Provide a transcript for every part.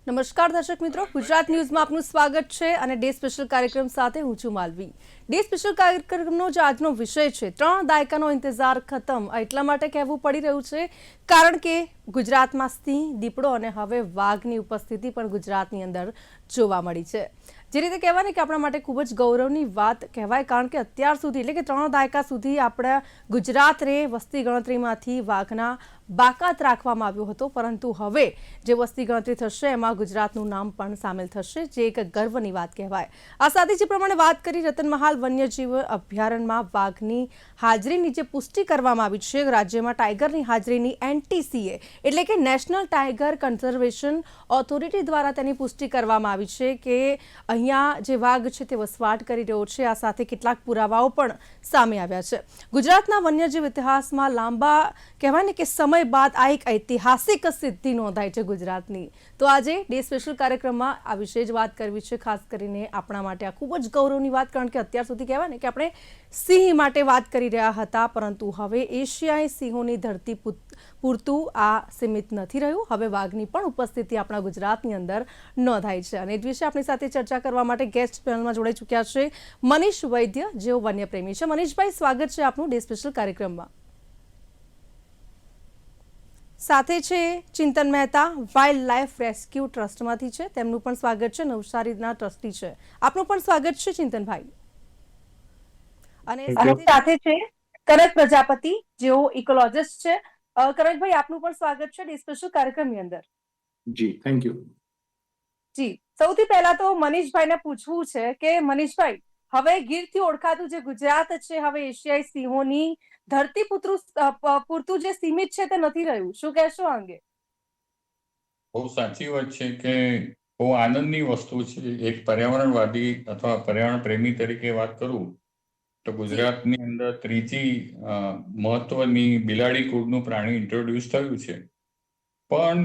નમસ્કાર દર્શક મિત્રો, ગુજરાત ન્યૂઝમાં આપનું સ્વાગત છે અને ડે સ્પેશિયલ કાર્યક્રમ સાથે હું છું માલવી। ડે સ્પેશિયલ કાર્યક્રમનો જે આજનો વિષય છે 3 દાયકાનો ઇંતજાર ખતમ, એટલા માટે કહેવું પડી રહ્યું છે કારણ કે ગુજરાતમાં સિંહ, દીપડો અને હવે વાઘની ઉપસ્થિતિ પણ ગુજરાતની અંદર જોવા મળી છે। જે રીતે કહેવાય ને કે આપણા માટે ખૂબ જ ગૌરવની વાત કહેવાય, કારણ કે અત્યાર સુધી એટલે કે 3 દાયકા સુધી આપણા ગુજરાતને વસ્તી ગણતરીમાંથી વાઘના બાકાત રાખવામાં આવ્યો હતો, પરંતુ હવે જે વસ્તી ગણતરી થશે એમાં ગુજરાતનું નામ પણ સામેલ થશે, જે એક ગર્વની વાત કહેવાય। આ સાથે જે પ્રમાણે વાત કરી રતનમહાલ વન્યજીવ અભયારણ્યમાં વાઘની હાજરીની જે પુષ્ટિ કરવામાં આવી છે, રાજ્યમાં ટાઈગરની હાજરીની NTCA એટલે કે નેશનલ ટાઈગર કન્ઝર્વેશન ઓથોરિટી દ્વારા તેની પુષ્ટિ કરવામાં આવી છે કે અહીંયા જે વાઘ છે તે વસવાટ કરી રહ્યો છે। આ સાથે કેટલાક પુરાવાઓ પણ સામે આવ્યા છે। ગુજરાતના વન્યજીવ ઇતિહાસમાં લાંબા કહેવાય ને કે સમય બાદ આ એક ઐતિહાસિક સિદ્ધિ નોંધાઈ છે ગુજરાતની। તો આજે ડે સ્પેશિયલ કાર્યક્રમમાં આ વિશે જ વાત કરવી છે, ખાસ કરીને આપણા માટે આ ખૂબ જ ગૌરવની વાત, કારણ કે અત્યાર સુધી કહેવાય ને કે આપણે સિંહ માટે વાત કરી રહ્યા હતા, પરંતુ હવે એશિયાઈ સિંહોની ધરતી પૂરતું આ સીમિત નથી રહ્યું, હવે વાઘની પણ ઉપસ્થિતિ આપણા ગુજરાતની અંદર નોંધાઈ છે। અને એ વિશે આપણી સાથે ચર્ચા કરવા માટે ગેસ્ટ પેનલમાં જોડાઈ ચૂક્યા છે મનીષ વૈદ્ય, જેઓ વન્યપ્રેમી છે। મનીષભાઈ, સ્વાગત છે આપનું ડે સ્પેશિયલ કાર્યક્રમમાં। સાથે છે ચિંતન મહેતા, વાઇલ્ડ લાઈફ રેસ્ક્યુ ટ્રસ્ટમાંથી છે, તેમનું પણ સ્વાગત છે, નવસારીના ટ્રસ્ટી છે, આપનું પણ સ્વાગત છે ચિંતનભાઈ। અને સાથે છે કરક પ્રજાપતિ, જેઓ ઇકોલોજીસ્ટ છે। કરકભાઈ, આપનું પણ સ્વાગત છે ડે સ્પેશિયલ કાર્યક્રમની અંદર। જી, થેન્ક યુ। જી, સૌથી પહેલા તો મનીષભાઈને પૂછવું છે કે મનીષભાઈ, હવે ગીરથી ઓળખાતું જે ગુજરાત છે હવે એશિયાઈ સિંહોની ધરતી પૂરતું જે સીમિત છે તે નથી રહ્યું, શું કહેશો આ અંગે? બહુ સાચી વાત છે કે બહુ આનંદની વસ્તુ છે। એક પર્યાવરણવાદી અથવા પર્યાવરણ પ્રેમી તરીકે વાત કરું તો ગુજરાતની અંદર ત્રીજી મહત્વની બિલાડી કુળનું પ્રાણી ઇન્ટ્રોડ્યુસ થયું છે। પણ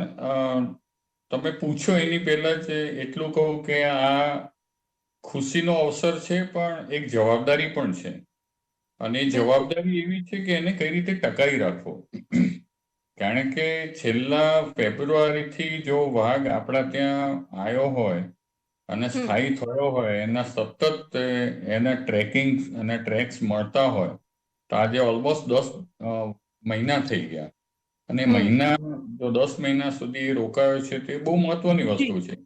તમે પૂછો એની પહેલા જ એટલું કહું કે આ ખુશીનો અવસર છે, પણ એક જવાબદારી પણ છે, અને એ જવાબદારી એવી છે કે એને કઈ રીતે ટકાવી રાખવો। કારણ કે છેલ્લા ફેબ્રુઆરીથી જો વાઘ આપણા ત્યાં આવ્યો હોય અને સ્થાયી થયો હોય, એના સતત એના ટ્રેકિંગ અને ટ્રેક્સ મળતા હોય, તો આજે ઓલમોસ્ટ 10 મહિના થઈ ગયા, અને મહિના જો 10 મહિના સુધી રોકાયો છે તે બહુ મહત્વની વસ્તુ છે।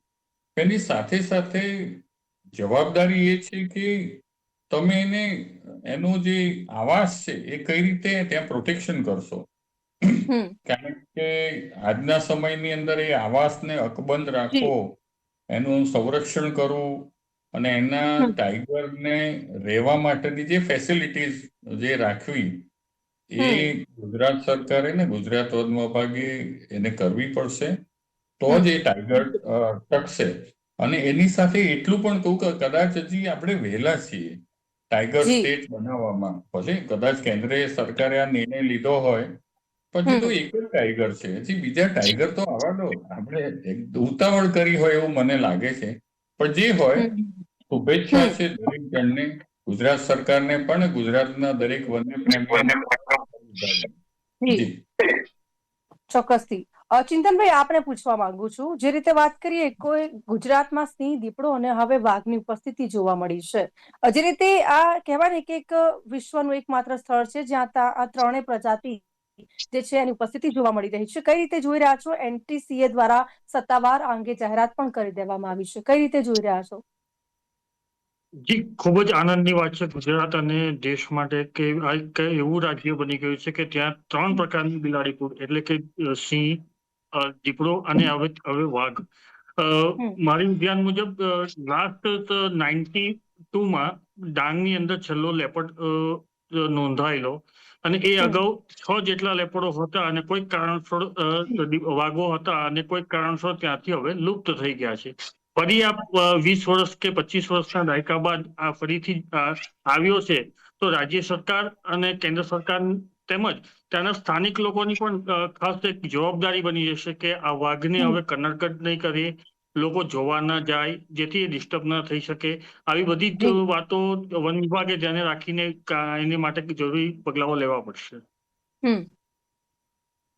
એની સાથે સાથે જવાબદારી એ છે કે તમે એનો જે આવાસ છે એ કઈ રીતે ત્યાં પ્રોટેક્શન કરશો। કારણ કે આજના સમયની અંદર એ આવાસને અકબંધ રાખવો, એનું સંરક્ષણ કરવું અને એના ટાઈગરને રહેવા માટેની જે ફેસિલિટીઝ જે રાખવી, એ ગુજરાત સરકારે ને ગુજરાત વન વિભાગે એને કરવી પડશે, તો જ એ ટાઈગર ટકશે। અને એની સાથે એટલું પણ કહું કે કદાચ હજી આપણે વહેલા છીએ ટાઈગર સ્ટેટ બનાવવામાં, ભલે કદાચ કેન્દ્રીય સરકારે આ નિર્ણય લીધો હોય, પછી તો એક જ ટાઈગર છે, હજી બીજા ટાઈગર તો આવવા દો। આપણે ઉતાવળ કરી હોય એવું મને લાગે છે, પણ જે હોય શુભેચ્છા છે દરેક જણને, ગુજરાત સરકારને પણ, ગુજરાતના દરેક વન્ય પ્રેમીઓને। ચોક્કસથી। ચિંતનભાઈ, આપને પૂછવા માંગુ છું, જે રીતે વાત કરીએ કોઈ ગુજરાતમાં સિંહ, દીપડો અને હવે વાઘની ઉપસ્થિતિ જોવા મળી છે, જે રીતે આ કહેવાય ને કે એક વિશ્વનું એકમાત્ર સ્થળ છે જ્યાં આ ત્રણેય પ્રજાતિ જે છે એની ઉપસ્થિતિ જોવા મળી રહી છે, કઈ રીતે જોઈ રહ્યા છો? NTCA દ્વારા સત્તાવાર આ અંગે જાહેરાત પણ કરી દેવામાં આવી છે, કઈ રીતે જોઈ રહ્યા છો? જી, ખૂબ જ આનંદની વાત છે ગુજરાત અને દેશ માટે કે આ એક એવું રાજ્ય બની ગયું છે કે ત્યાં 3 પ્રકારની બિલાડી કુળ એટલે કે સિંહ, દીપડો અને હવે વાઘ। મારી ધ્યાન મુજબ લાસ્ટ 92માં ડાંગની અંદર છેલ્લો લેપર્ડ નોંધાયેલો, અને એ અગાઉ 6 જેટલા લેપર્ડો હતા અને કોઈક કારણસર વાઘો હતા, અને કોઈક કારણસર ત્યાંથી હવે લુપ્ત થઈ ગયા છે। ફરી આ 20 વર્ષ કે 25 વર્ષના દાયકા બાદ આ ફરીથી આવ્યો છે, તો રાજ્ય સરકાર અને કેન્દ્ર સરકાર તેમજ ત્યાંના સ્થાનિક લોકોની પણ ખાસ એક જવાબદારી બની જશે કે આ વાઘને હવે કનડગત નહીં કરીએ, લોકો જોવા ના જાય, જેથી એ ડિસ્ટર્બ ના થઈ શકે। આવી બધી વાતો વન વિભાગે ધ્યાને રાખીને એની માટે જરૂરી પગલાઓ લેવા પડશે।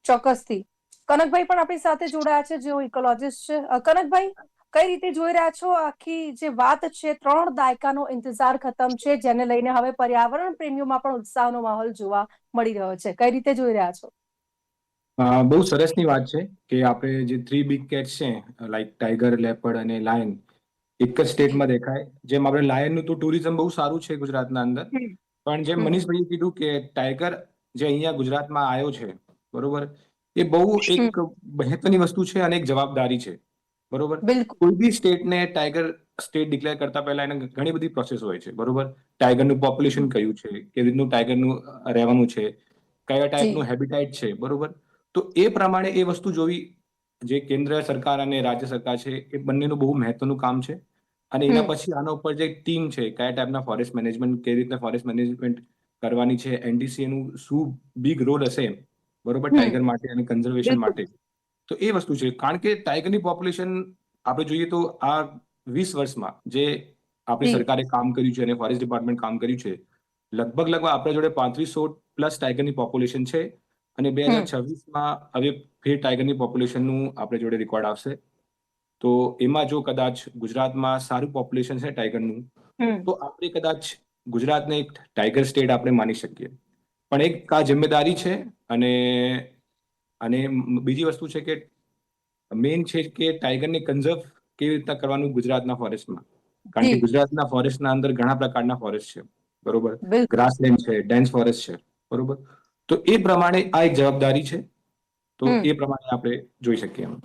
ચોક્કસથી। કનકભાઈ પણ આપણી સાથે જોડાયા છે, જેઓ ઇકોલોજીસ્ટ છે. કનકભાઈ, કઈ રીતે જોઈ રહ્યા છો આખી જે વાત છે? 3 દાયકાનો ઇંતજાર ખતમ છે, જેને લઈને હવે પર્યાવરણ પ્રેમીઓમાં પણ ઉત્સાહનો માહોલ જોવા મળી રહ્યો છે. કઈ રીતે જોઈ રહ્યા છો? બહુ સરસની વાત છે કે આપણે જે 3 બિગ કેટ્સ છે, લાઈક ટાઈગર, લેપર્ડ અને લાયન, એક જ સ્ટેટમાં દેખાય. જેમ આપણે લાયનનું તો ટુરિઝમ બહુ સારું છે ગુજરાતના અંદર, હમ, પણ જેમ હમ, મનીષભાઈએ કીધું કે ટાઈગર જે અહીંયા ગુજરાતમાં આવ્યો છે, બરોબર, એ બહુ હમ, એક મહત્વની વસ્તુ છે અને એક જવાબદારી છે, બરોબર. બિલકુલ. કોઈ બી સ્ટેટને ટાઈગર સ્ટેટ ડિક્લેર કરતા પહેલા એને ઘણી બધી પ્રોસેસ હોય છે, બરોબર. ટાઈગરનું પોપ્યુલેશન કયું છે, કેવી રીતનું ટાઈગરનું રહેવાનું છે, કયા ટાઈપનું જી. હેબિટાઇટ છે, બરોબર. તો એ પ્રમાણે એ વસ્તુ જોવી જે કેન્દ્ર સરકાર અને રાજ્ય સરકાર છે, એ બંનેનું બહુ મહત્વનું કામ છે. અને એના હમ, પછી આના ઉપર જે ટીમ છે, કયા ટાઈપના ફોરેસ્ટ મેનેજમેન્ટ, કેવી રીતના ફોરેસ્ટ મેનેજમેન્ટ કરવાની છે, એનડીસી નું શું બિગ રોલ હશે, બરોબર, હમ, ટાઈગર માટે અને કન્ઝર્વેશન બિલકુલ. માટે. તો એ વસ્તુ છે, કારણ કે ટાઈગરની પોપ્યુલેશન આપણે જોઈએ તો આ 20 વર્ષમાં જે આપણી જી. સરકારે કામ કર્યું છે અને ફોરેસ્ટ ડિપાર્ટમેન્ટ કામ કર્યું છે, લગભગ આપણા જોડે 3500 પ્લસ ટાઈગરની પોપ્યુલેશન છે. અને હમ, 2026માં હવે ફેર ટાઈગરની પોપ્યુલેશનનું આપણે જોડે રેકોર્ડ આવશે. તો એમાં જો કદાચ ગુજરાતમાં સારું પોપ્યુલેશન છે ટાઈગરનું, હમ, તો આપણે કદાચ ગુજરાતને એક ટાઈગર સ્ટેટ આપણે માની શકીએ. પણ એક આ જિમ્મેદારી છે. અને અને બીજી વસ્તુ છે કે મેઇન છે કે ટાઈગરને કન્ઝર્વ કેવી રીતના કરવાનું ગુજરાતના ફોરેસ્ટમાં. કારણ કે જી. ગુજરાતના ફોરેસ્ટના અંદર ઘણા પ્રકારના ફોરેસ્ટ છે, બરોબર. બિલકુલ. ગ્રાસલેન્ડ છે, ડેન્સ ફોરેસ્ટ છે, બરોબર. તો એ પ્રમાણે આ એક જવાબદારી છે. તો હમ. એ પ્રમાણે આપણે જોઈ શકીએ એમ.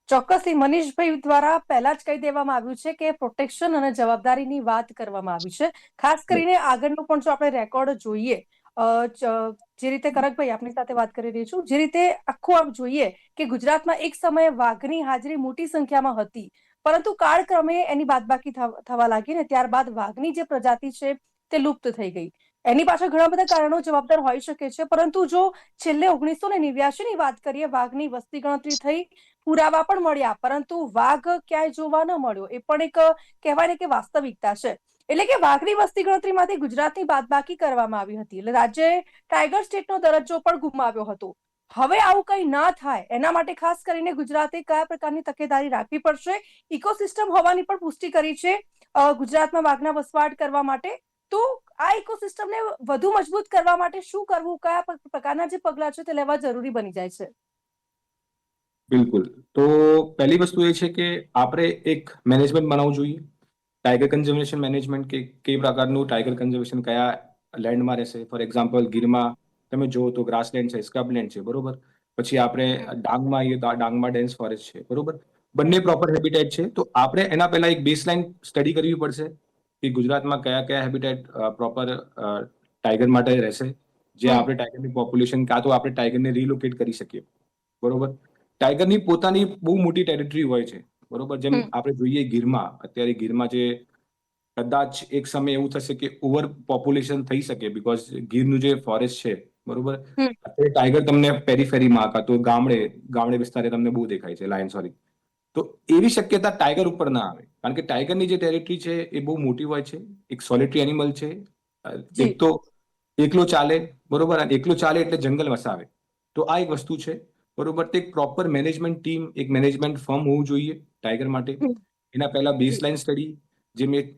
ચોક્કસથી મનીષભાઈ દ્વારા પહેલા જ કહી દેવામાં આવ્યું છે કે પ્રોટેક્શન અને જવાબદારીની વાત કરવામાં આવી છે. ખાસ કરીને આગળનું પણ જો આપણે રેકોર્ડ જોઈએ, જે રીતે કરકભાઈ આપની સાથે વાત કરી રહી છું, જે રીતે આખું આમ જોઈએ કે ગુજરાતમાં એક સમયે વાઘની હાજરી મોટી સંખ્યામાં હતી, પરંતુ કાળક્રમે એની બાદબાકી થવા લાગી ને ત્યારબાદ વાઘની જે પ્રજાતિ છે તે લુપ્ત થઈ ગઈ. એની પાછળ ઘણા બધા કારણો જવાબદાર હોઈ શકે છે, પરંતુ જો છેલ્લે 1989 ની વાત કરીએ, વાઘની વસ્તી ગણતરી થઈ, પુરાવા પણ મળ્યા, પરંતુ વાઘ ક્યાંય જોવા ન મળ્યો. એ પણ એક કહેવાય ને કે વાસ્તવિકતા છે. એટલે કે વાઘની વસ્તી ગણતરીમાંથી ગુજરાતની બાદબાકી કરવામાં આવી હતી, એટલે રાજ્યએ ટાઈગર સ્ટેટનો દરજ્જો પણ ગુમાવ્યો હતો. હવે આવું કંઈ ના થાય એના માટે ખાસ કરીને ગુજરાતે કયા પ્રકારની તકેદારી રાખવી પડશે? ઇકોસિસ્ટમ હોવાની પણ પુષ્ટિ કરી છે ગુજરાતમાં વાઘના વસવાટ કરવા માટે. તો આ ઇકોસિસ્ટમને વધુ મજબૂત કરવા માટે શું કરવું, કયા પ્રકારના જે પગલા છે તે લેવા જરૂરી બની જાય છે? બિલકુલ. તો પહેલી વસ્તુ એ છે કે આપણે એક મેનેજમેન્ટ બનાવવું જોઈએ, ટાઈગર કન્ઝર્વેશન મેનેજમેન્ટ, કે કઈ પ્રકારનું ટાઈગર કન્ઝર્વેશન કયા લેન્ડમાં રહેશે. ફોર એક્ઝામ્પલ, ગીરમાં તમે જુઓ તો ગ્રાસલેન્ડ છે, સ્ક્રબલેન્ડ છે, બરોબર. પછી આપણે ડાંગમાં આવીએ તો ડાંગમાં ડેન્સ ફોરેસ્ટ છે, બરોબર. બંને પ્રોપર હેબિટેટ છે. તો આપણે એના પહેલા એક બેઝલાઇન સ્ટડી કરવી પડશે કે ગુજરાતમાં કયા કયા હેબિટેટ પ્રોપર ટાઈગર માટે રહેશે, જે આપણે ટાઈગરની પોપ્યુલેશન કાં તો આપણે ટાઈગરને રિલોકેટ કરી શકીએ, બરોબર. ટાઈગરની પોતાની બહુ મોટી ટેરિટરી હોય છે, બરોબર. જેમ આપણે જોઈએ ગીરમાં, અત્યારે ગીરમાં જે કદાચ એક સમય એવું થશે કે ઓવર પોપ્યુલેશન થઈ શકે, બીકોઝ ગીરનું જે ફોરેસ્ટ છે, બરોબર, અત્યારે ટાઈગર તમને પેરીફેરીમાં કાં તો ગામડે વિસ્તારે તમને બહુ દેખાય છે, લાયન, સોરી. તો એવી શક્યતા ટાઈગર ઉપર ના આવે, કારણ કે ટાઈગરની જે ટેરિટરી છે એ બહુ મોટી હોય છે. એક સોલિટરી એનિમલ છે. એક તો એકલો ચાલે, બરોબર. અને એકલો ચાલે એટલે જંગલ વસાવે. તો આ એક વસ્તુ છે, બરોબર. તે એક પ્રોપર મેનેજમેન્ટ ટીમ, એક મેનેજમેન્ટ ફર્મ હોવું જોઈએ ટાઈગર માટે. એના પહેલા બેઝલાઇન સ્ટડી, જે મેં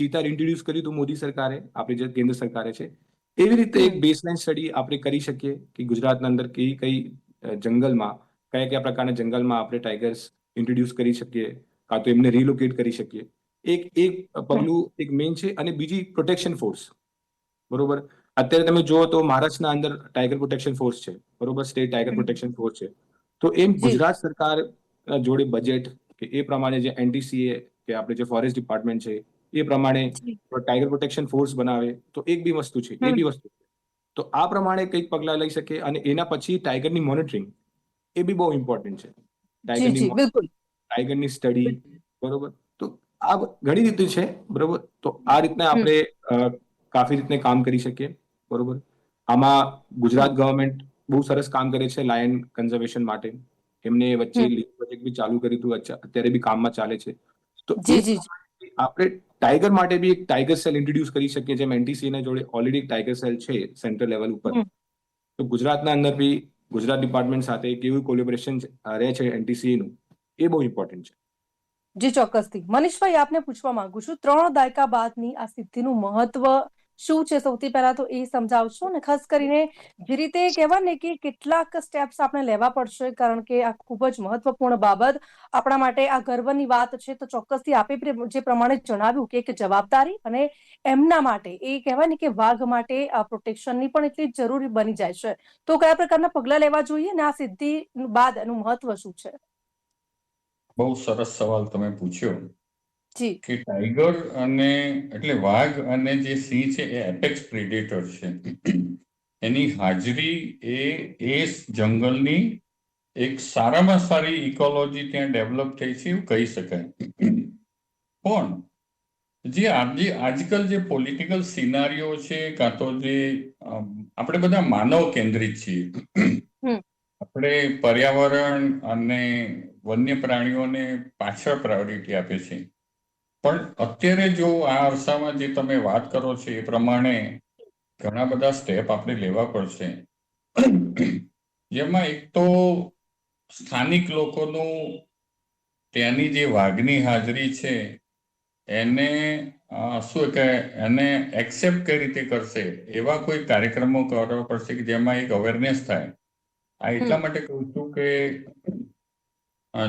ચીતા ઇન્ટ્રોડ્યુસ કર્યું હતું મોદી સરકારે, આપણી જે કેન્દ્ર સરકારે છે, એવી રીતે એક બેઝલાઇન સ્ટડી આપણે કરી શકીએ કે ગુજરાતના અંદર કઈ જંગલમાં, કયા કયા પ્રકારના જંગલમાં આપણે ટાઈગર્સ ઇન્ટ્રોડ્યુસ કરી શકીએ, કાં તો એમને રિલોકેટ કરી શકીએ. એક પગલું એક મેઇન છે. અને બીજી પ્રોટેક્શન ફોર્સ, બરોબર. અત્યારે તમે જુઓ તો મહારાષ્ટ્રના અંદર ટાઈગર પ્રોટેક્શન ફોર્સ છે, બરોબર. સ્ટેટ ટાઈગર પ્રોટેક્શન ફોર્સ છે. તો એમ ગુજરાત સરકાર જોડે બજેટ કે એ પ્રમાણે જે એનડીસીએ કે આપણે જે ફોરેસ્ટ ડિપાર્ટમેન્ટ છે એ પ્રમાણે ટાઈગર પ્રોટેક્શન ફોર્સ બનાવે, તો એક બી વસ્તુ છે, એ બી વસ્તુ. તો આ પ્રમાણે કંઈક પગલા લઈ શકે. અને એના પછી ટાઈગરની મોનિટરિંગ, એ બી બહુ ઇમ્પોર્ટન્ટ છે. જી જી, બિલકુલ. ટાઈગરની સ્ટડી, બરોબર. તો આ ઘણી રીતે છે, બરોબર. તો આ રીતના આપણે કાફી રીતને કામ કરી શકીએ, બરોબર. આમાં ગુજરાત ગવર્મેન્ટ બહુ સરસ કામ કરે છે લાયન કન્ઝર્વેશન માટે. એમને વચ્ચે લીગ પ્રોજેક્ટ બી ચાલુ કર્યું હતું, અત્યારે બી કામમાં ચાલે છે. તો એ જી જી. આપણે ટાઈગર માટે બી એક ટાઈગર સેલ ઇન્ટ્રોડ્યુસ કરી શકીએ, જેમ એનટીસી ના જોડે ઓલરેડી ટાઈગર સેલ છે સેન્ટ્રલ લેવલ ઉપર. તો ગુજરાતના અંદર બી ગુજરાત ડિપાર્ટમેન્ટ સાથે કેવું કોલેબોરેશન રહે છે NTCA નું, એ બહુ ઇમ્પોર્ટન્ટ છે. જી ચોક્કસથી. મનીષભાઈ, આપને પૂછવા માંગુ છું, 3 દાયકા બાદની આ સિદ્ધિનું મહત્વ શું છે? સૌથી પહેલા તો એ સમજાવશો, અને ખાસ કરીને જે રીતે કહેવાય ને કે કેટલાક સ્ટેપ્સ આપણે લેવા પડશે, કારણ કે આ ખૂબ જ મહત્વપૂર્ણ બાબત આપણા માટે આ ગર્વની વાત છે. તો ચોક્કસથી આપે જે પ્રમાણે જણાવ્યું કે એક જવાબદારી, અને એમના માટે એ કહેવાય ને કે વાઘ માટે આ પ્રોટેક્શનની પણ એટલી જ જરૂરી બની જાય છે. તો કયા પ્રકારના પગલાં લેવા જોઈએ, અને આ સિદ્ધિ બાદ એનું મહત્વ શું છે? બહુ સરસ સવાલ તમે પૂછ્યો જી. કે ટાઈગર અને એટલે વાઘ અને જે સિંહ છે એ એપેક્સ પ્રેડેટર છે. એની હાજરી એ જંગલની એક સારામાં સારી ઇકોલોજી ત્યાં ડેવલપ થઈ છે એવું કહી શકાય. પણ જે આજકાલ જે પોલિટિકલ સિનારીઓ છે, કાં તો જે આપણે બધા માનવ કેન્દ્રિત છીએ, આપણે પર્યાવરણ અને વન્ય પ્રાણીઓને પાછળ પ્રાયોરિટી આપે છે. પણ અત્યારે જો આ અરસામાં જે તમે વાત કરો છો એ પ્રમાણે ઘણા બધા સ્ટેપ આપણે લેવા પડશે, જેમાં એક તો સ્થાનિક લોકોનું ત્યાંની જે વાઘની હાજરી છે એને શું કે એને એક્સેપ્ટ કઈ રીતે કરશે, એવા કોઈ કાર્યક્રમો કરવા પડશે કે જેમાં એક અવેરનેસ થાય. આ એટલા માટે કહું છું કે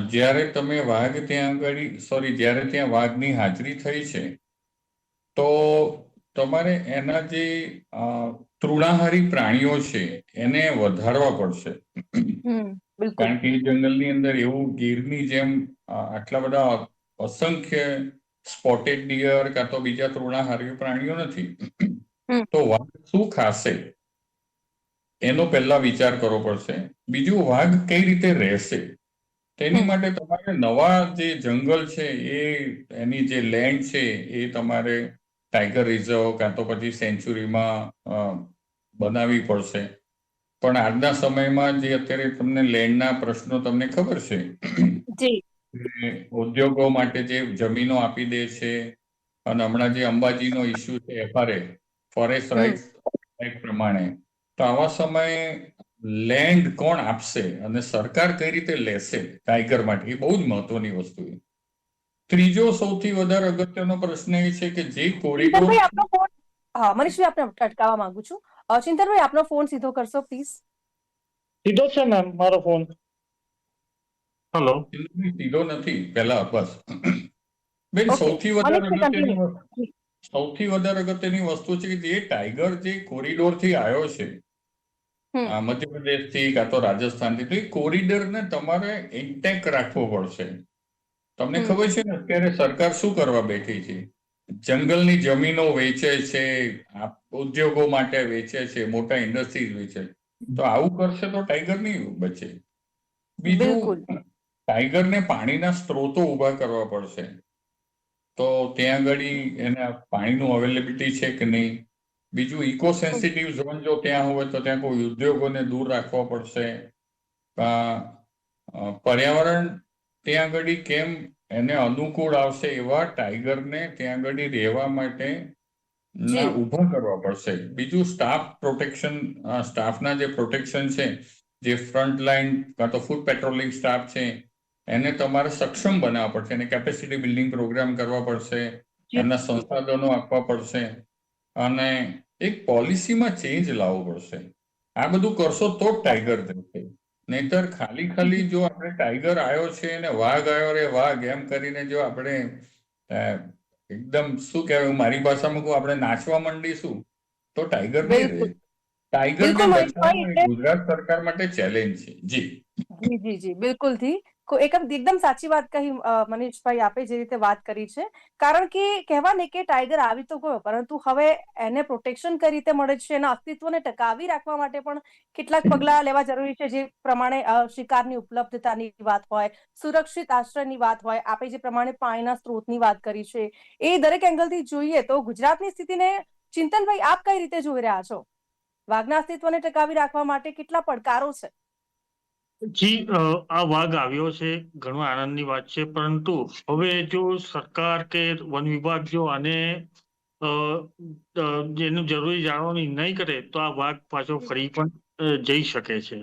જ્યારે તમે જ્યારે ત્યાં વાઘની હાજરી થઈ છે, તો તમારે એના જે તૃણાહારી પ્રાણીઓ છે એને વધારવા પડશે. કારણ કે એ જંગલની અંદર એવું ગીરની જેમ આટલા બધા અસંખ્ય સ્પોટેડ ડિયર કાં તો બીજા તૃણાહારી પ્રાણીઓ નથી. તો વાઘ શું ખાશે એનો પહેલા વિચાર કરવો પડશે. બીજું, વાઘ કઈ રીતે રહેશે, તેની માટે તમારે નવા જે જંગલ છે એની જે લેન્ડ છે એ તમારે ટાઈગર રિઝર્વ કાં તો પછી સેન્ચુરીમાં બનાવવી પડશે. પણ આજના સમયમાં જે અત્યારે તમને લેન્ડના પ્રશ્નો તમને ખબર છે, ઉદ્યોગો માટે જે જમીનો આપી દે છે, અને હમણાં જે અંબાજીનો ઇસ્યુ છે FRA, ફોરેસ્ટ રાઇટ્સ પ્રમાણે, તો આવા સમયે લેન્ડ કોણ આપશે અને સરકાર કઈ રીતે લેશે ટાઈગર માટે, એ બહુ જ મહત્વની વસ્તુ છે. ત્રીજો સૌથી વધારે અગત્યનો પ્રશ્ન એ છે કે જે કોરિડોર, મનીષભાઈ, આપને અટકાવવા માંગુ છું. ચિંતનભાઈ, આપનો ફોન સીધો કરશો પ્લીઝ. સીધો છે મેમ મારો ફોન. હેલો. સીધો નથી, પહેલા બસ. બેન, સૌથી વધારે અગત્યની વસ્તુ છે કે જે ટાઈગર જે કોરિડોર થી આવ્યો છે મધ્યપ્રદેશ થી કાં તો રાજસ્થાનથી, તો એ કોરિડોરને તમારે ઇન્ટેક રાખવો પડશે. તમને ખબર છે ને અત્યારે સરકાર શું કરવા બેઠી છે? જંગલની જમીનો વેચે છે, ઉદ્યોગો માટે વેચે છે, મોટા ઇન્ડસ્ટ્રીઝ વેચે. તો આવું કરશે તો ટાઈગર નહીં બચે. બીજું, ટાઈગરને પાણીના સ્ત્રોતો ઉભા કરવા પડશે. તો ત્યાં આગળ એને પાણીનું અવેલેબિલિટી છે કે નહીં. બીજું, ઇકો સેન્સિટિવ ઝોન જો ત્યાં હોય તો ત્યાં કોઈ ઉદ્યોગોને દૂર રાખવા પડશે. પર્યાવરણ ત્યાં આગળ કેમ એને અનુકૂળ આવશે એવા ટાઈગરને ત્યાં આગળ રહેવા માટે ઉભા કરવા પડશે. બીજું, સ્ટાફના જે પ્રોટેક્શન છે, જે ફ્રન્ટ લાઇન કાં તો ફૂડ પેટ્રોલિંગ સ્ટાફ છે, એને તમારે સક્ષમ બનાવવા પડશે, એને કેપેસિટી બિલ્ડિંગ પ્રોગ્રામ કરવા પડશે, એમના સંસાધનો આપવા પડશે, અને એક પોલિસીમાં ચેન્જ લાવવો પડશે. આ બધું કરશો તો જ ટાઈગર રહેશે. નહીતર ખાલી જો આપણે ટાઈગર આવ્યો છે અને વાઘ આવ્યો રે વાઘ એમ કરીને જો આપણે એકદમ શું કહેવાય, મારી ભાષામાં કહું, આપણે નાચવા માંડીશું તો ટાઈગર નહીં રહે. ટાઈગરને બચાવવું એ ગુજરાત સરકાર માટે ચેલેન્જ છે. જી જી જી, બિલકુલથી એકદમ સાચી વાત કહી મનીષભાઈ, આપે જે રીતે વાત કરી છે. કારણ કે કહેવાય ને કે ટાઈગર આવી તો ગયો, પરંતુ હવે એને પ્રોટેક્શન કઈ રીતે મળે છે, એના અસ્તિત્વને ટકાવી રાખવા માટે પણ કેટલાક પગલાં લેવા જરૂરી છે. જે પ્રમાણે શિકારની ઉપલબ્ધતાની વાત હોય, સુરક્ષિત આશ્રયની વાત હોય, આપે જે પ્રમાણે પાણીના સ્ત્રોતની વાત કરી છે, એ દરેક એંગલથી જોઈએ તો ગુજરાતની સ્થિતિને ચિંતનભાઈ આપ કઈ રીતે જોઈ રહ્યા છો? વાઘના અસ્તિત્વને ટકાવી રાખવા માટે કેટલા પડકારો છે? જી, આ વાઘ આવ્યો છે, ઘણું આનંદની વાત છે, પરંતુ હવે જો સરકાર કે વન વિભાગ જો આને જેનું જરૂરી જાળવણી નહીં કરે તો આ વાઘ પાછો ફરી પણ જઈ શકે છે.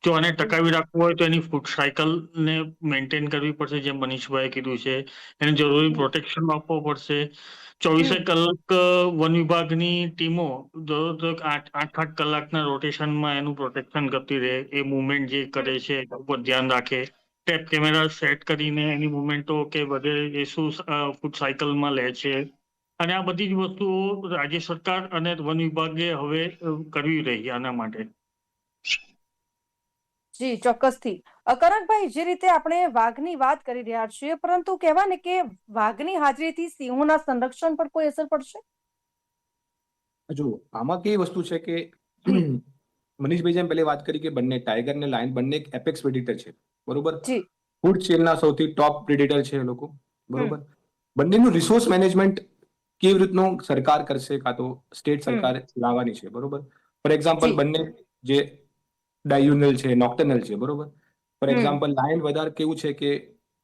જો આને ટકાવી રાખવું હોય તો એની ફૂડ સાયકલને મેન્ટેન કરવી પડશે, જેમ મનીષભાઈએ કીધું છે. એને જરૂરી પ્રોટેક્શન આપવો પડશે. 24 કલાક વન વિભાગની ટીમો દરરોજ 8 કલાકના રોટેશનમાં એનું પ્રોટેક્શન કરતી રહે. એ મુવમેન્ટ જે કરે છે એના ઉપર ધ્યાન રાખે. ટેપ કેમેરા સેટ કરીને એની મુવમેન્ટો કે બધે એ શું ફૂડ સાયકલમાં લે છે. અને આ બધી જ વસ્તુઓ રાજ્ય સરકાર અને વન વિભાગે હવે કરવી રહી આના માટે. જી ચોક્કસથી. કરણભાઈ, જે રીતે આપણે વાઘની વાત કરી રહ્યા છીએ, પરંતુ કહેવાય ને કે વાઘની હાજરીથી સિંહોના સંરક્ષણ પર કોઈ અસર પડશે? જો આમાં કેવી વસ્તુ છે કે મનીષભાઈ જેમ પહેલે વાત કરી કે બંને ટાઈગર ને લાયન બંને એક એપેક્સ પ્રેડિટર છે, બરોબર? જી. ફૂડ ચેનના સૌથી ટોપ પ્રેડિટર છે એ લોકો, બરોબર? બંનેનું રિસોર્સ મેનેજમેન્ટ કેવી રીતનું સરકાર કરશે કાં તો સ્ટેટ સરકાર લાવવાની છે, બરોબર? ફોર એક્ઝામ્પલ, જી. બંને જે ડાયુનલ છે, નોક્ટર્નલ છે, બરોબર? ફોર હમ. એક્ઝામ્પલ, લાયન વધારે કેવું છે કે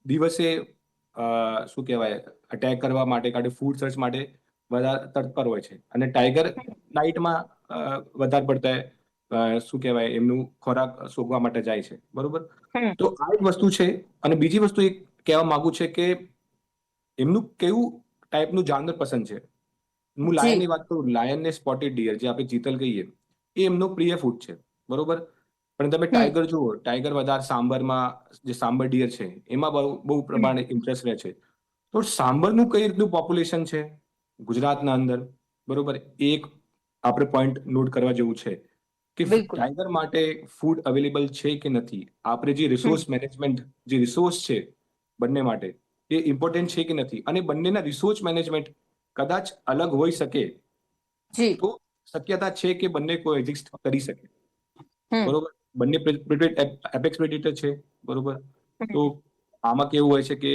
દિવસે શું કહેવાય, અટેક કરવા માટે કાં તો ફૂડ સર્ચ માટે વધારે તત્પર હોય છે, અને ટાઈગર નાઇટમાં વધારે પડતા શું કહેવાય એમનું ખોરાક શોધવા માટે જાય છે, બરોબર? તો આ એક વસ્તુ છે. અને બીજી વસ્તુ એક કહેવા માંગુ છે કે એમનું કેવું ટાઈપનું જાનવર પસંદ છે. હું લાયનની વાત કરું, લાયન ને સ્પોટેડ ડિયર જે આપણે ચીતલ કહીએ, એ એમનો પ્રિય ફૂડ છે, બરોબર? પણ તમે ટાઈગર જુઓ, ટાઈગર વધારે સાંભરમાં, જે સાંભર ડિયર છે એમાં બહુ પ્રમાણે ઇન્ટરેસ્ટ રહે છે. તો સાંભરનું કઈ રીતનું પોપ્યુલેશન છે ગુજરાતના અંદર, બરોબર? એક આપણે પોઈન્ટ નોટ કરવા જેવું છે કે બિલકુલ. ટાઈગર માટે ફૂડ અવેલેબલ છે કે નથી. આપણે જે રિસોર્સ મેનેજમેન્ટ, જે રિસોર્સ છે બંને માટે, એ ઇમ્પોર્ટન્ટ છે કે નથી. અને બંનેના રિસોર્સ મેનેજમેન્ટ કદાચ અલગ હોઈ શકે જી. તો શક્યતા છે કે બંને કોએક્ઝિસ્ટ કરી શકે, હમ. બરોબર? બંને એપેક્સ પ્રેડિટર છે, બરોબર? તો આમાં કેવું હોય છે કે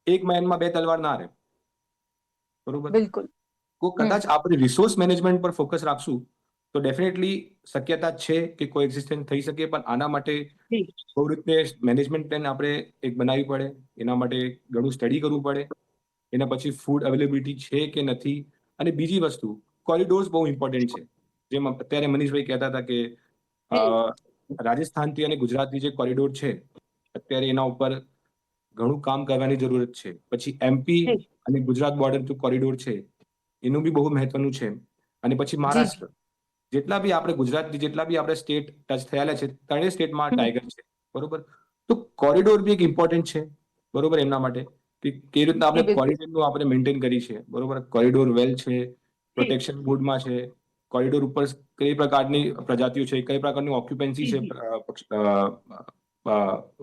એક મેનમાં બે તલવાર ના રહે, બરોબર? બિલકુલ. તો કદાચ આપણે રિસોર્સ મેનેજમેન્ટ પર ફોકસ રાખશું તો ડેફિનેટલી શક્યતા છે કે કોએક્ઝિસ્ટન્સ થઈ શકે. પણ આના માટે બહુ રીતે મેનેજમેન્ટ પ્લાન આપણે એક બનાવવી પડે. એના માટે ઘણું સ્ટડી કરવું પડે. એના પછી ફૂડ અવેલેબિલિટી છે કે નથી. અને બીજી વસ્તુ, કોરિડોર્સ બહુ ઇમ્પોર્ટન્ટ છે. જેમ અત્યારે મનીષભાઈ કહેતા હતા કે રાજસ્થાનથી અને ગુજરાતની જે કોરિડોર છે, અત્યારે એના ઉપર ઘણું કામ કરવાની જરૂરત છે. પછી એમપી અને ગુજરાત બોર્ડર કોરિડોર છે, એનું બી બહુ મહત્વનું છે. અને પછી મહારાષ્ટ્ર, જેટલા બી આપણે ગુજરાતની જેટલા બી આપણે સ્ટેટ ટચ થયેલા છે, ત્રણેય સ્ટેટમાં ટાઈગર છે, બરોબર? તો કોરિડોર બી એક ઇમ્પોર્ટન્ટ છે, બરોબર? એમના માટે કે કેવી રીતના આપણે કોરિડોરનું આપણે મેન્ટેન કરી છે, બરોબર? કોરિડોર વેલ છે, પ્રોટેક્શન મોડમાં છે, કોરિડોર ઉપર કઈ પ્રકારની પ્રજાતિઓ છે, કઈ પ્રકારનું ઓક્યુપન્સી છે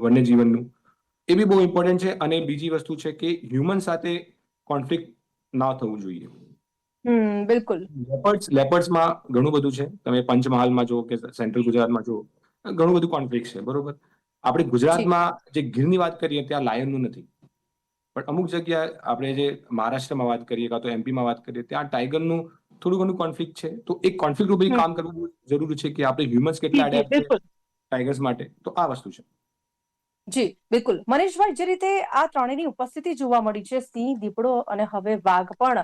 વન્યજીવનનું, એ બી બહુ ઇમ્પોર્ટન્ટ છે. અને બીજી વસ્તુ છે કે હ્યુમન સાથે કોન્ફ્લિક્ટ ના થવું જોઈએ. બિલકુલ. લેપર્ડ્સમાં ઘણું બધું છે. તમે પંચમહાલમાં જો કે સેન્ટ્રલ ગુજરાતમાં જો, ઘણું બધું કોન્ફ્લિક્ટ છે, બરોબર? આપણે ગુજરાતમાં જે ગીરની વાત કરીએ ત્યાં લાયનનું નથી, પણ અમુક જગ્યાએ આપણે જે મહારાષ્ટ્રમાં વાત કરીએ કાં તો એમપીમાં વાત કરીએ ત્યાં ટાઈગરનું થોડું ઘણું કોન્ફ્લિક્ટ છે. તો એક કોન્ફ્લિક્ટ ઉપર કામ કરવું જરૂરી છે કે આપણે હ્યુમન્સ કેટલા એડેપ્ટ છે ટાઈગર્સ માટે. તો આ વસ્તુ છે. જી બિલકુલ. મનીષભાઈ, જે રીતે આ ત્રણેયની ઉપસ્થિતિ જોવા મળી છે, સિંહ, દીપડો અને હવે વાઘ પણ,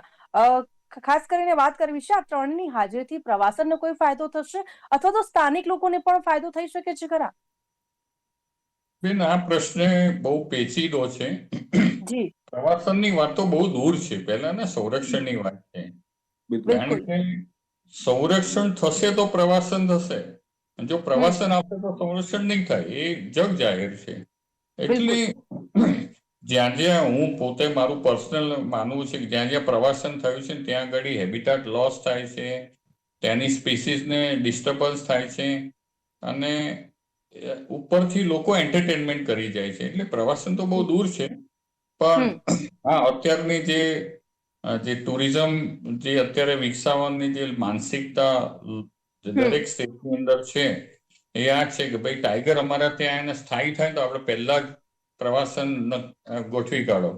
ખાસ કરીને વાત કરવી છે, આ ત્રણની હાજરીથી પ્રવાસનનો કોઈ ફાયદો થશે અથવા તો સ્થાનિક લોકોને પણ ફાયદો થઈ શકે છે ખરા? બેન, આ પ્રશ્ન બહુ પેચીદો છે. જી. પ્રવાસનની વાત તો બહુ દૂર છે. પહેલા ને સંરક્ષણની વાત છે. કારણ કે સંરક્ષણ થશે તો પ્રવાસન થશે. જો પ્રવાસન આવશે તો સંરક્ષણ નહીં થાય. એ જગ જાહેર છે. એટલે જ્યાં જ્યાં હું પોતે મારું પર્સનલ માનવું છે કે જ્યાં જ્યાં પ્રવાસન થયું છે ત્યાં આગળ હેબિટાટ લોસ થાય છે, ત્યાંની સ્પીસીસને ડિસ્ટર્બન્સ થાય છે, અને ઉપરથી લોકો એન્ટરટેનમેન્ટ કરી જાય છે. એટલે પ્રવાસન તો બહુ દૂર છે. પણ હા, અત્યારની જે ટુરિઝમ જે અત્યારે વિકસાવવાની જે માનસિકતા દરેક સ્ટેટની અંદર છે, એ આ છે કે ભાઈ ટાઈગર અમારા ત્યાં એને સ્થાયી થાય તો આપણે પહેલા જ પ્રવાસન ગોઠવી કાઢો.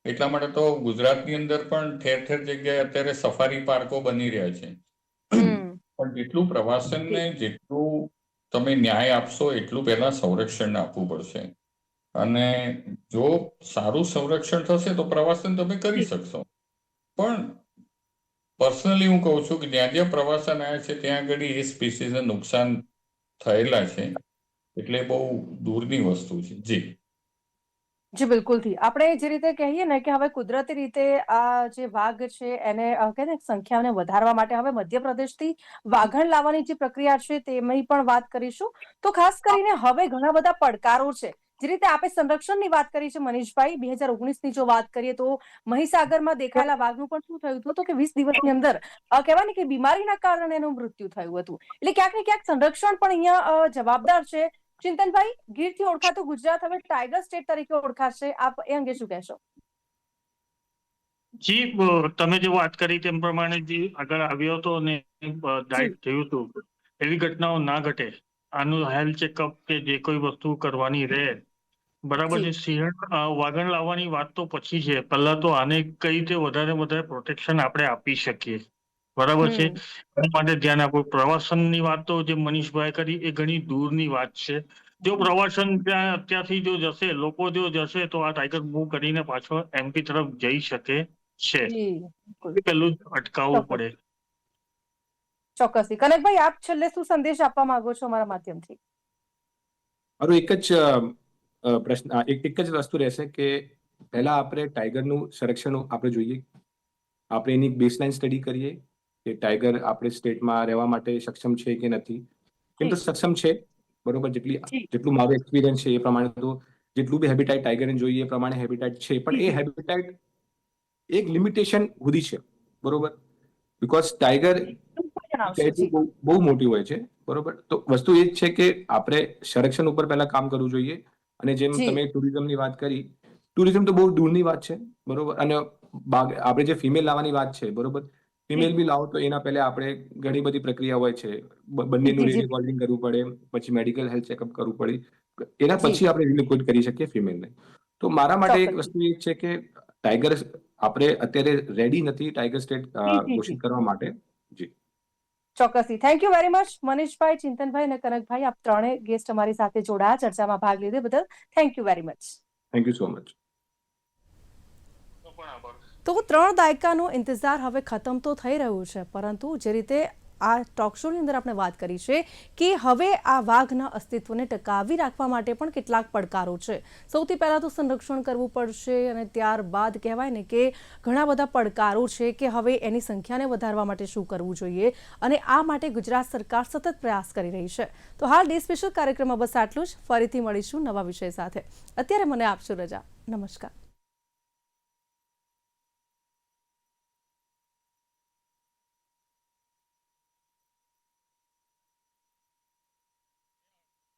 એટલા માટે તો ગુજરાતની અંદર પણ ઠેર ઠેર જગ્યાએ અત્યારે સફારી પાર્કો બની રહ્યા છે. પણ જેટલું પ્રવાસનને જેટલું તમે ન્યાય આપશો એટલું પહેલા સંરક્ષણ આપવું પડશે. અને જો સારું સંરક્ષણ થશે તો પ્રવાસન તમે કરી શકશો. પણ પર્સનલી હું કહું છું કે જ્યાં જ્યાં પ્રવાસન આવ્યા છે ત્યાં આગળ એ સ્પીસીસને નુકસાન થયેલા છે, એટલે બહુ દૂરની વસ્તુ છે. જી. જી બિલકુલથી આપણે જે રીતે કહીએ ને કે હવે કુદરતી રીતે આ જે વાઘ છે એને કહે ને સંખ્યાને વધારવા માટે હવે મધ્યપ્રદેશથી વાઘણ લાવવાની જે પ્રક્રિયા છે તેની પણ વાત કરીશું. તો ખાસ કરીને હવે ઘણા બધા પડકારો છે. જે રીતે આપણે સંરક્ષણની વાત કરી છે મનીષભાઈ, 2019ની જો વાત કરીએ તો મહીસાગરમાં દેખાયેલા વાઘનું પણ શું થયું હતું તો કે 20 દિવસની અંદર કહેવાય ને કે બીમારીના કારણે એનું મૃત્યુ થયું હતું. એટલે ક્યાંક ને ક્યાંક સંરક્ષણ પણ અહીંયા જવાબદાર છે. ચિંતનભાઈ, ગીરથી ઓળખાતું ગુજરાત હવે ટાઈગર સ્ટેટ તરીકે ઓળખાશે, આપ એ અંગે શું કહેશો? જી, તમે જે વાત કરી તેમ પ્રમાણે જે આગળ આવ્યો હતો અને ડાયટ થયું હતું, એવી ઘટનાઓ ના ઘટે. આનું હેલ્થ ચેકઅપ કે જે કોઈ વસ્તુ કરવાની રહે, બરાબર છે. સિંહણ વાગણ લાવવાની વાત તો પછી છે. પહેલા તો આને કઈ રીતે વધારે પ્રોટેક્શન આપણે આપી શકીએ, બરાબર છે. એના માટે ધ્યાન આપવું. પ્રવાસનની વાત તો જે મનીષભાઈ કરી એ ઘણી દૂરની વાત છે. જો પ્રવાસન ત્યાં અત્યારથી જો જશે, લોકો જો જશે તો આ ટાઈગર મૂવ કરીને પાછો એમપી તરફ જઈ શકે છે. પેલું અટકાવવું પડે. ચોક્કસથી. કનકભાઈ, આપ છેલ્લે શું સંદેશ આપવા માંગો છો અમારા માધ્યમથી? મારું એક જ પ્રશ્ન એક જ વસ્તુ રહેશે કે પહેલા આપણે ટાઈગરનું સંરક્ષણ આપણે જોઈએ. આપણે એની બેસલાઇન સ્ટડી કરીએ કે ટાઈગર આપણે સ્ટેટમાં રહેવા માટે સક્ષમ છે કે નથી. કેમ તો સક્ષમ છે, બરોબર. જેટલું મારું એક્સપિરિયન્સ છે એ પ્રમાણે તો જેટલું બી હેબિટાઇટ ટાઈગરને જોઈએ એ પ્રમાણે હેબિટાઇટ છે, પણ એ હેબિટાઇટ એક લિમિટેશન સુધી છે, બરોબર. બીકોઝ ટાઈગર બહુ મોટી હોય છે, બરોબર. તો વસ્તુ એ જ છે કે આપણે સંરક્ષણ ઉપર પહેલા કામ કરવું જોઈએ. અને જેમ તમે ટુરિઝમની વાત કરી, ટુરિઝમ તો બહુ દૂરની વાત છે, બરોબર. અને આપણે જે ફિમેલ લાવવાની વાત છે, બરોબર. ફિમેલ બી લાવો તો એના પહેલા આપણે ઘણી બધી પ્રક્રિયા હોય છે. બંનેનું રીરિકોર્ડિંગ કરવું પડે, પછી મેડિકલ હેલ્થ ચેકઅપ કરવું પડે. એના પછી આપણે રિલોકેટ કરી શકીએ ફિમેલને. તો મારા માટે એક વસ્તુ એ છે કે ટાઈગર આપણે અત્યારે રેડી નથી ટાઈગર સ્ટેટ ઘોષિત કરવા માટે. જી ચોક્કસથી. થેન્ક યુ વેરી મચ મનીષભાઈ, ચિંતનભાઈ અને કનકભાઈ, આપ ત્રણે ગેસ્ટ અમારી સાથે જોડાયા, ચર્ચામાં ભાગ લીધો બદલ thank you very much. Thank you so much. તો 3 દાયકાનો ઇંતજાર હવે ખતમ તો થઈ રહ્યું છે, પરંતુ જે રીતે આ ટોક શોની અંદર આપણે વાત કરી છે કે હવે આ વાઘના અસ્તિત્વને ટકાવી રાખવા માટે પણ કેટલાક પડકારો છે. સૌથી પહેલાં તો સંરક્ષણ કરવું પડશે અને ત્યારબાદ કહેવાય ને કે ઘણા બધા પડકારો છે કે હવે એની સંખ્યાને વધારવા માટે શું કરવું જોઈએ, અને આ માટે ગુજરાત સરકાર સતત પ્રયાસ કરી રહી છે. તો હાલ ડે સ્પેશિયલ કાર્યક્રમમાં બસ આટલું જ. ફરીથી મળીશું નવા વિષય સાથે. અત્યારે મને આપશો રજા. નમસ્કાર.